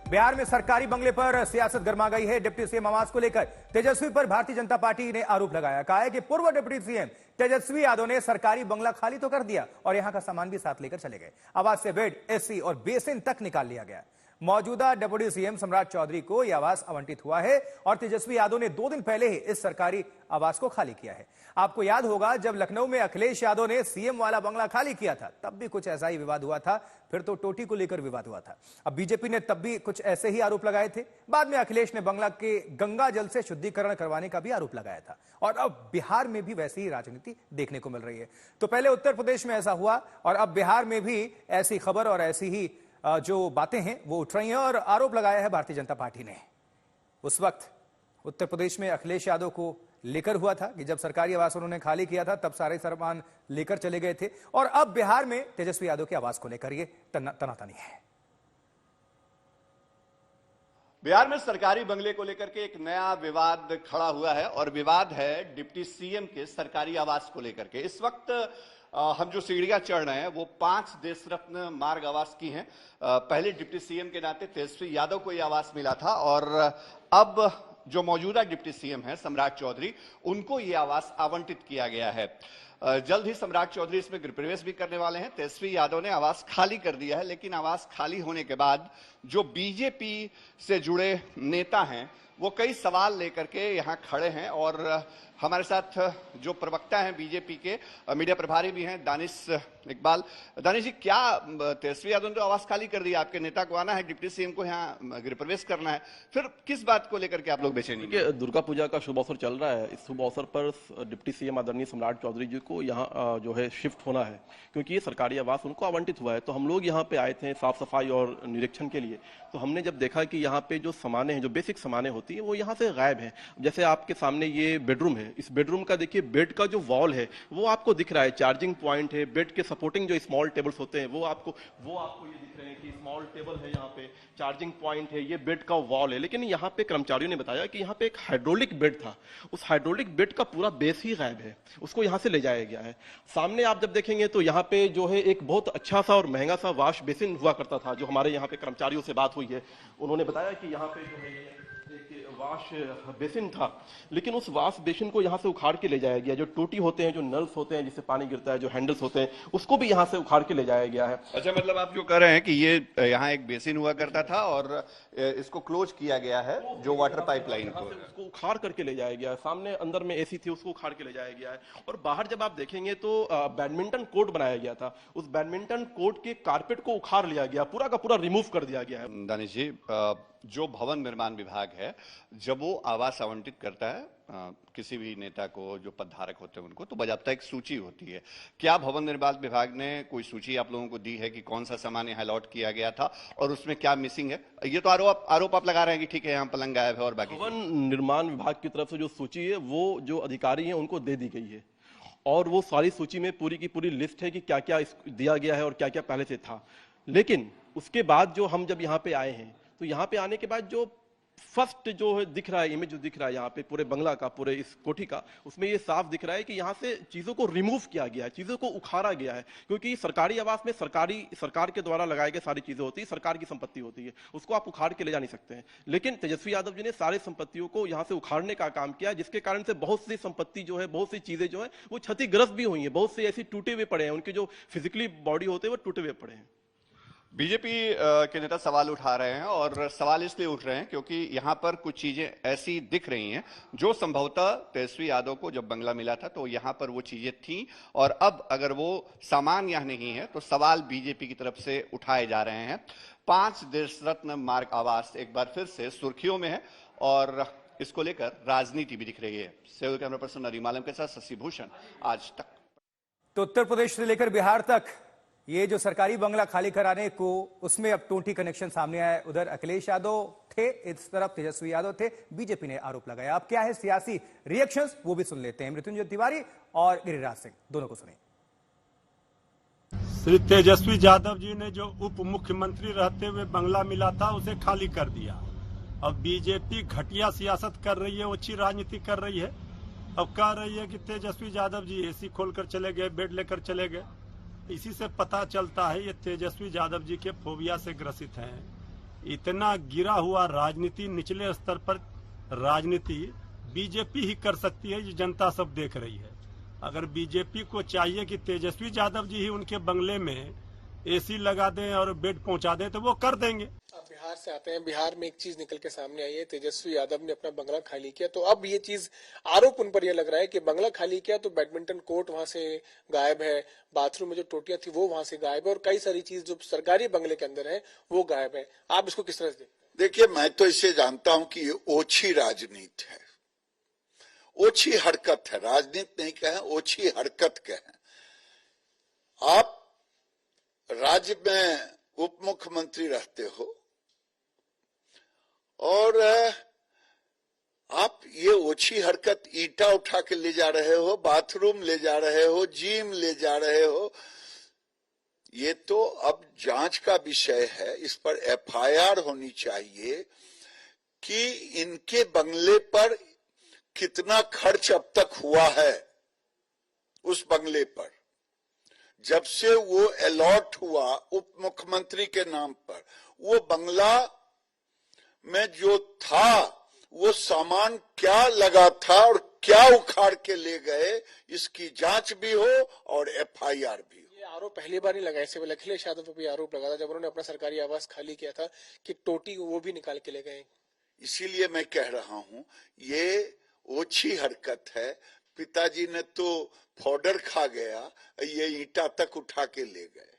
बिहार में सरकारी बंगले पर सियासत गर्मा गई है। डिप्टी सीएम आवास को लेकर तेजस्वी पर भारतीय जनता पार्टी ने आरोप लगाया। कहा है कि पूर्व डिप्टी सीएम तेजस्वी यादव ने सरकारी बंगला खाली तो कर दिया और यहां का सामान भी साथ लेकर चले गए। आवास से बेड, एसी और बेसिन तक निकाल लिया गया। मौजूदा डिप्टी सीएम सम्राट चौधरी को यह आवास आवंटित हुआ है और तेजस्वी यादव ने 2 दिन पहले ही इस सरकारी आवास को खाली किया है। आपको याद होगा, जब लखनऊ में अखिलेश यादव ने सीएम वाला बंगला खाली किया था तब भी कुछ ऐसा ही विवाद हुआ था। फिर तो टोटी को लेकर विवाद हुआ था। अब बीजेपी ने तब भी कुछ ऐसे ही आरोप लगाए थे। बाद में अखिलेश ने बंगला के गंगा जल से शुद्धिकरण करवाने का भी आरोप लगाया था और अब बिहार में भी वैसी ही राजनीति देखने को मिल रही है। तो पहले उत्तर प्रदेश में ऐसा हुआ और अब बिहार में भी ऐसी खबर और ऐसी ही जो बातें हैं वो उठ रही हैं और आरोप लगाया है भारतीय जनता पार्टी ने। उस वक्त उत्तर प्रदेश में अखिलेश यादव को लेकर हुआ था कि जब सरकारी आवास उन्होंने खाली किया था तब सारे सामान लेकर चले गए थे और अब बिहार में तेजस्वी यादव के आवास को लेकर ये तनातनी है। बिहार में सरकारी बंगले को लेकर के एक नया विवाद खड़ा हुआ है और विवाद है डिप्टी सीएम के सरकारी आवास को लेकर के। इस वक्त हम जो सीढ़ियां चढ़ रहे हैं वो 5 देश रत्न मार्ग आवास की हैं। पहले डिप्टी सीएम के नाते तेजस्वी यादव को यह आवास मिला था और अब जो मौजूदा डिप्टी सीएम हैं सम्राट चौधरी, उनको यह आवास आवंटित किया गया है। जल्द ही सम्राट चौधरी इसमें गृह प्रवेश भी करने वाले हैं। तेजस्वी यादव ने आवास खाली कर दिया है, लेकिन आवास खाली होने के बाद जो बीजेपी से जुड़े नेता हैं वो कई सवाल लेकर के यहां खड़े हैं और हमारे साथ जो प्रवक्ता हैं बीजेपी के, मीडिया प्रभारी भी हैं, दानिश इकबाल। दानिश जी, क्या तेजस्वी यादव ने तो आवास खाली कर दिया, आपके नेता को आना है, डिप्टी सीएम को यहाँ गृह प्रवेश करना है, फिर किस बात को लेकर के आप लोग बेचैनी? दुर्गा पूजा का शुभ अवसर चल रहा है। इस शुभ अवसर पर डिप्टी सीएम आदरणीय सम्राट चौधरी जी को यहाँ जो है शिफ्ट होना है, क्योंकि ये सरकारी आवास उनको आवंटित हुआ है। तो हम लोग यहाँ पे आए थे साफ सफाई और निरीक्षण के लिए। तो हमने जब देखा कि यहाँ पे जो सामानें हैं, जो बेसिक सामानें होती है, वो यहाँ से गायब है। जैसे आपके सामने ये बेडरूम है, इस बेडरूम का देखिए बेड का जो वॉल है वो आपको दिख रहा है, चार्जिंग पॉइंट है, बेड के सपोर्टिंग जो स्मॉल टेबल्स होते हैं वो आपको ये दिख रहे हैं कि स्मॉल टेबल है, यहाँ पे चार्जिंग पॉइंट है, ये बेड का वॉल है। लेकिन यहाँ पे कर्मचारियों ने बताया कि यहाँ पे एक हाइड्रोलिक बेड था, उस हाइड्रोलिक बेड का पूरा बेस ही गायब है, उसको यहाँ से ले जाया गया है। सामने आप जब देखेंगे तो यहाँ पे जो है एक बहुत अच्छा सा और महंगा सा वॉश बेसिन हुआ करता था। जो हमारे यहाँ पे कर्मचारियों से बात हुई है, उन्होंने बताया कि यहाँ पे जो है एक वॉश बेसिन था, लेकिन उस वॉश बेसिन को यहाँ से उखाड़ के ले जाया गया। जो टूटी होते हैं, जो नल्स होते हैं जिससे पानी गिरता है, जो हैंडल्स होते हैं, उसको भी यहाँ से उखाड़ के ले जाया गया है। अच्छा, मतलब आप जो कह रहे हैं कि ये यहाँ एक बेसिन हुआ करता था और इसको क्लोज किया गया है, जो वाटर पाइपलाइन को उसको उखाड़ करके ले जाया गया है। सामने अंदर में एसी थी, उसको उखाड़ के ले जाया गया है। और बाहर जब आप देखेंगे तो बैडमिंटन कोर्ट बनाया गया था, उस बैडमिंटन कोर्ट के कारपेट को उखाड़ लिया गया, पूरा का पूरा रिमूव कर दिया गया है। दानिश जी, जो भवन निर्माण विभाग है, जब वो आवास आवंटित करता है किसी भी नेता को, जो पदधारक होते हैं उनको, तो बजाबता एक सूची होती है। क्या भवन निर्माण विभाग ने कोई सूची आप लोगों को दी है कि कौन सा सामान यहाँ अलॉट किया गया था और उसमें क्या मिसिंग है? ये तो आरोप आप लगा रहे हैं कि ठीक है यहाँ पलंग गायब है और बाकी। भवन निर्माण विभाग की तरफ से जो सूची है वो जो अधिकारी हैं उनको दे दी गई है और वो सारी सूची में पूरी की पूरी लिस्ट है कि क्या क्या दिया गया है और क्या क्या पहले से था। लेकिन उसके बाद जो हम जब यहाँ पे आए हैं तो यहाँ पे आने के बाद जो फर्स्ट जो है दिख रहा है, इमेज जो दिख रहा है यहाँ पे पूरे बंगला का, पूरे इस कोठी का, उसमें ये साफ दिख रहा है कि यहाँ से चीजों को रिमूव किया गया है, चीजों को उखाड़ा गया है। क्योंकि सरकारी आवास में सरकार के द्वारा लगाई गई सारी चीजें होती है, सरकार की संपत्ति होती है, उसको आप उखाड़ के ले जा नहीं सकते हैं। लेकिन तेजस्वी यादव जी ने सारे संपत्तियों को यहाँ से उखाड़ने का काम किया, जिसके कारण से बहुत सी संपत्ति जो है, बहुत सी चीजें जो है वो क्षतिग्रस्त भी हुई है, बहुत से ऐसी टूटे हुए पड़े हैं, उनके जो फिजिकली बॉडी होते हैं वो टूटे हुए पड़े हैं। बीजेपी के नेता सवाल उठा रहे हैं और सवाल इसलिए उठ रहे हैं क्योंकि यहां पर कुछ चीजें ऐसी दिख रही हैं जो संभवतः तेजस्वी यादव को जब बंगला मिला था तो यहां पर वो चीजें थीं और अब अगर वो सामान यहां नहीं है तो सवाल बीजेपी की तरफ से उठाए जा रहे हैं। 5 देश रत्न मार्ग आवास एक बार फिर से सुर्खियों में है और इसको लेकर राजनीति भी दिख रही है। सहयोगी कैमरा पर्सन नरीम आलम के साथ शशि भूषण, आज तक। तो उत्तर प्रदेश से लेकर बिहार तक ये जो सरकारी बंगला खाली कराने को, उसमें अब टोटी कनेक्शन सामने आया। उधर अखिलेश यादव थे, इस तरफ तेजस्वी यादव थे। बीजेपी ने आरोप लगाया। अब क्या है सियासी रिएक्शंस, वो भी सुन लेते हैं। मृत्युंजय तिवारी और गिरिराज सिंह दोनों को सुनिए। श्री तेजस्वी यादव जी ने जो उप मुख्यमंत्री रहते हुए बंगला मिला था उसे खाली कर दिया। अब बीजेपी घटिया सियासत कर रही है, ओछी राजनीति कर रही है। अब कह रही है कि तेजस्वी यादव जी एसी खोलकर चले गए, बेड लेकर चले गए। इसी से पता चलता है ये तेजस्वी यादव जी के फोबिया से ग्रसित हैं। इतना गिरा हुआ राजनीति, निचले स्तर पर राजनीति बीजेपी ही कर सकती है, ये जनता सब देख रही है। अगर बीजेपी को चाहिए कि तेजस्वी यादव जी ही उनके बंगले में एसी लगा दें और बेड पहुंचा दें तो वो कर देंगे। अब बिहार से आते हैं। बिहार में एक चीज निकल के सामने आई है, तेजस्वी यादव ने अपना बंगला खाली किया। तो अब ये चीज आरोप उन पर यह लग रहा है कि बंगला खाली किया तो बैडमिंटन कोर्ट वहां से गायब है, बाथरूम में जो टोटियां थी वो वहां से गायब है, और कई सारी चीज जो सरकारी बंगले के अंदर है वो गायब है। आप इसको किस तरह से देखते हैं? देखिए, मैं तो इसे जानता हूं कि ये ओछी राजनीति है, ओछी हरकत है। राजनीति नहीं कहें, ओछी हरकत कहें। आप राज्य में उप मुख्यमंत्री रहते हो और आप ये ओछी हरकत ईंटा उठा के ले जा रहे हो, बाथरूम ले जा रहे हो, जिम ले जा रहे हो। ये तो अब जांच का विषय है। इस पर एफआईआर होनी चाहिए कि इनके बंगले पर कितना खर्च अब तक हुआ है। उस बंगले पर जब से वो अलॉट हुआ उप मुख्यमंत्री के नाम पर, वो बंगला में जो था वो सामान क्या लगा था और क्या उखाड़ के ले गए, इसकी जांच भी हो और एफआईआर भी हो। ये आरोप पहली बार नहीं लगा, इससे पहले अखिलेश यादव पर भी आरोप लगा था जब उन्होंने अपना सरकारी आवास खाली किया था कि टोटी वो भी निकाल के ले गए। इसीलिए मैं कह रहा हूं ये ओछी हरकत है। पिताजी ने तो फॉडर खा गया, ये ईंटा तक उठा के ले गए।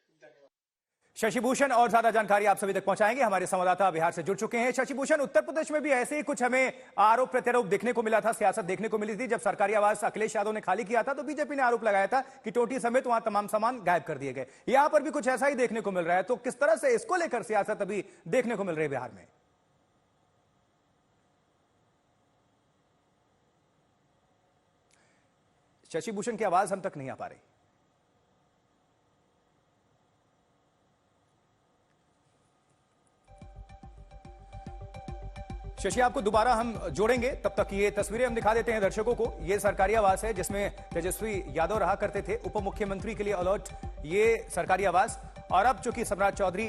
शशि भूषण और ज्यादा जानकारी आप सभी तक पहुंचाएंगे। हमारे संवाददाता बिहार से जुड़ चुके हैं। शशि भूषण, उत्तर प्रदेश में भी ऐसे ही कुछ हमें आरोप प्रत्यारोप देखने को मिला था, सियासत देखने को मिली थी। जब सरकारी आवास अखिलेश यादव ने खाली किया था तो बीजेपी ने आरोप लगाया था कि टोटी समेत वहां तमाम सामान गायब कर दिए गए। यहां पर भी कुछ ऐसा ही देखने को मिल रहा है, तो किस तरह से इसको लेकर सियासत अभी देखने को मिल रही है बिहार में? शशि भूषण की आवाज हम तक नहीं आ पा रही। शशि, आपको दोबारा हम जोड़ेंगे, तब तक ये तस्वीरें हम दिखा देते हैं दर्शकों को। ये सरकारी आवास है जिसमें तेजस्वी यादव रहा करते थे, उप मुख्यमंत्री के लिए अलॉट ये सरकारी आवास। और अब चूंकि सम्राट चौधरी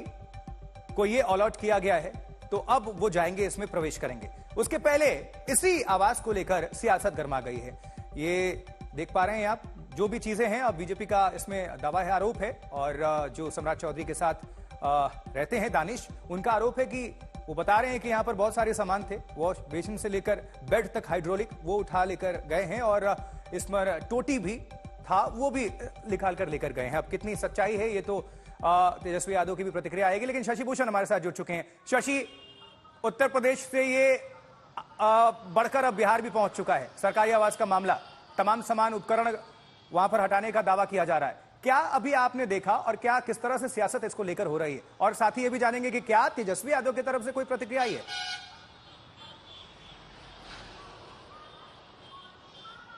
को ये अलॉट किया गया है तो अब वो जाएंगे, इसमें प्रवेश करेंगे। उसके पहले इसी आवास को लेकर सियासत गर्मा गई है। ये देख पा रहे हैं आप, जो भी चीजें हैं, अब बीजेपी का इसमें दावा है, आरोप है। और जो सम्राट चौधरी के साथ रहते हैं दानिश, उनका आरोप है कि वो बता रहे हैं कि यहां पर बहुत सारे सामान थे, वॉश बेसिन से लेकर बेड तक हाइड्रोलिक, वो उठा लेकर गए हैं। और इसमें टोटी भी था, वो भी निकाल कर लेकर गए हैं। अब कितनी सच्चाई है ये तो तेजस्वी यादव की भी प्रतिक्रिया आएगी। लेकिन शशि भूषण हमारे साथ जुड़ चुके हैं। शशि, उत्तर प्रदेश से ये बढ़कर अब बिहार भी पहुंच चुका है। सरकारी आवास का मामला, तमाम सामान उपकरण वहां पर हटाने का दावा किया जा रहा है। क्या अभी आपने देखा और क्या किस तरह से सियासत इसको लेकर हो रही है? और साथ ही ये भी जानेंगे कि क्या तेजस्वी यादव की तरफ से कोई प्रतिक्रिया आई है?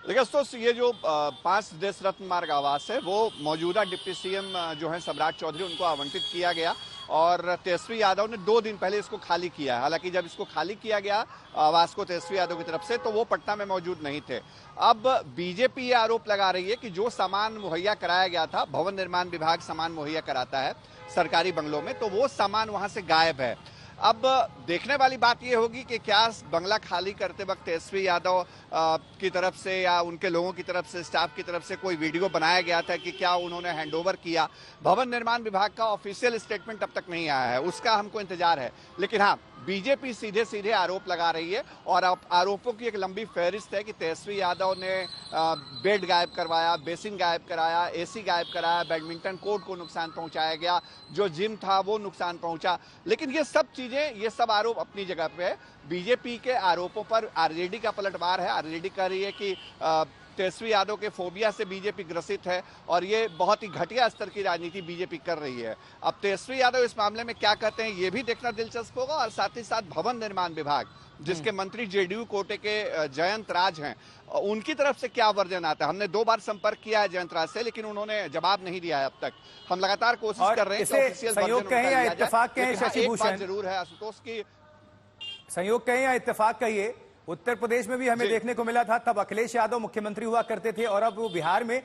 देखिए दोस्तों, ये जो 5 देश रत्न मार्ग आवास है वो मौजूदा डिप्टी सीएम जो है सम्राट चौधरी, उनको आवंटित किया गया। और तेजस्वी यादव ने 2 दिन पहले इसको खाली किया है। हालांकि जब इसको खाली किया गया आवास को तेजस्वी यादव की तरफ से, तो वो पटना में मौजूद नहीं थे। अब बीजेपी ये आरोप लगा रही है कि जो सामान मुहैया कराया गया था, भवन निर्माण विभाग सामान मुहैया कराता है सरकारी बंगलों में, तो वो सामान वहां से गायब है। अब देखने वाली बात यह होगी कि क्या बंगला खाली करते वक्त तेजस्वी यादव की तरफ से या उनके लोगों की तरफ से, स्टाफ की तरफ से कोई वीडियो बनाया गया था कि क्या उन्होंने हैंडओवर किया। भवन निर्माण विभाग का ऑफिशियल स्टेटमेंट अब तक नहीं आया है, उसका हमको इंतजार है। लेकिन हाँ, बीजेपी सीधे सीधे आरोप लगा रही है और आरोपों की एक लंबी फहरिस्त है कि तेजस्वी यादव ने बेड गायब करवाया, बेसिन गायब कराया, एसी गायब कराया, बैडमिंटन कोर्ट को नुकसान पहुंचाया गया, जो जिम था वो नुकसान पहुंचा। लेकिन ये सब चीजें, ये सब आरोप अपनी जगह पे है। बीजेपी के आरोपों पर आरजेडी का पलटवार है। आरजेडी कह रही है कि तेजस्वी यादव के फोबिया से बीजेपी ग्रसित है और ये बहुत ही घटिया स्तर की राजनीति बीजेपी कर रही है। अब तेजस्वी यादव इस मामले में क्या कहते हैं ये भी देखना दिलचस्प होगा। और साथ ही साथ भवन निर्माण विभाग, जिसके मंत्री जेडीयू कोटे के जयंत राज हैं, उनकी तरफ से क्या वर्जन आता है। हमने 2 बार संपर्क किया है जयंत राज से, लेकिन उन्होंने जवाब नहीं दिया है अब तक। हम लगातार कोशिश कर रहे हैं कि ऑफिशियल संयोग कहें या इत्तेफाक कहें, शशि भूषण जरूर है आशुतोष की, संयोग कहें या इत्तेफाक कहिए, उत्तर प्रदेश में भी हमें देखने को मिला था, तब अखिलेश यादव मुख्यमंत्री हुआ करते थे, और अब वो बिहार में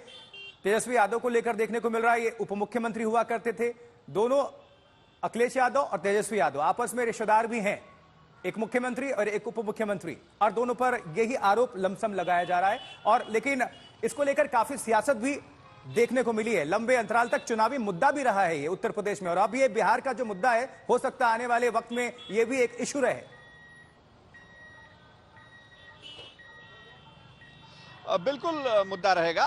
तेजस्वी यादव को लेकर देखने को मिल रहा है, ये उप मुख्यमंत्री हुआ करते थे। दोनों अखिलेश यादव और तेजस्वी यादव आपस में रिश्तेदार भी हैं, एक मुख्यमंत्री और एक उप मुख्यमंत्री, और दोनों पर यही आरोप लमसम लगाया जा रहा है। और लेकिन इसको लेकर काफी सियासत भी देखने को मिली है, लंबे अंतराल तक चुनावी मुद्दा भी रहा है ये उत्तर प्रदेश में, और अब ये बिहार का जो मुद्दा है, हो सकता है आने वाले वक्त में ये भी एक इशू रहे। बिल्कुल मुद्दा रहेगा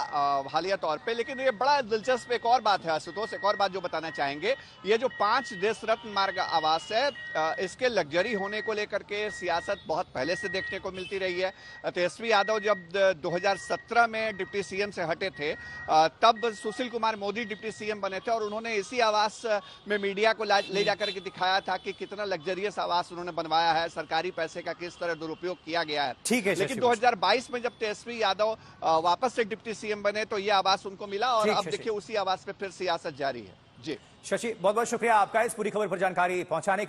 हालिया तौर पे। लेकिन ये बड़ा दिलचस्प एक और बात है आशुतोष, एक और बात जो बताना चाहेंगे, ये जो 5 देश रत्न मार्ग आवास है, इसके लग्जरी होने को लेकर के सियासत बहुत पहले से देखने को मिलती रही है। तेजस्वी यादव जब 2017 में डिप्टी सीएम से हटे थे, तब सुशील कुमार मोदी डिप्टी सीएम बने थे और उन्होंने इसी आवास में मीडिया को ले जाकर के दिखाया था कि कितना लग्जरियस आवास उन्होंने बनवाया है, सरकारी पैसे का किस तरह दुरुपयोग किया गया है। ठीक है, लेकिन 2022 में जब तेजस्वी यादव वापस से डिप्टी सीएम बने तो ये आवास उनको मिला और अब देखिए उसी आवास पे फिर सियासत जारी है। जी शशि, बहुत बहुत शुक्रिया आपका इस पूरी खबर पर जानकारी पहुंचाने के लिए।